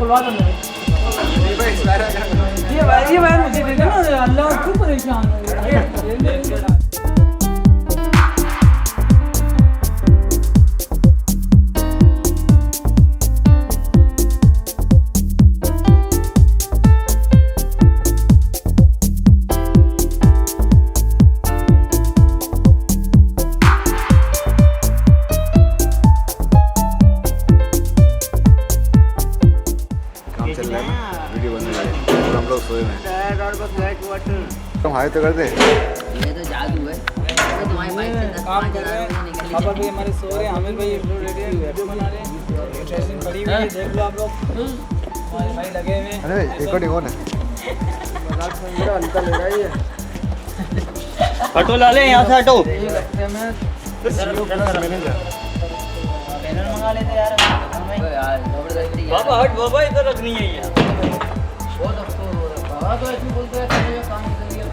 खुलवा दो ये भाई मुझे दे देना अल्लाह क्यों परेशान हो तुम हाय तो कर दे। ये तो जादू है। तो तुम्हारी बाइक के 10-5 हज़ार रुपये निकल पापा भी हमारे सो रहे हैं, आमिर भाई इंट्रो रेडी है, वीडियो बना रहे हैं, ड्रेसिंग पड़ी हुई है, देख लो आप लोग। हमारे भाई लगे हुए हैं। अरे रिकॉर्डिंग हो ना। मेरा हल्का ले रहा है ये। हटो लाले यहाँ से हटो। बैनर मंगा लेते यार। यार जबरदस्ती बाबा हट बाबा, इधर रखनी है ये। बहुत अफसोस हो रहा है। बाबा तो ऐसे बोलते हैं काम कर लिया।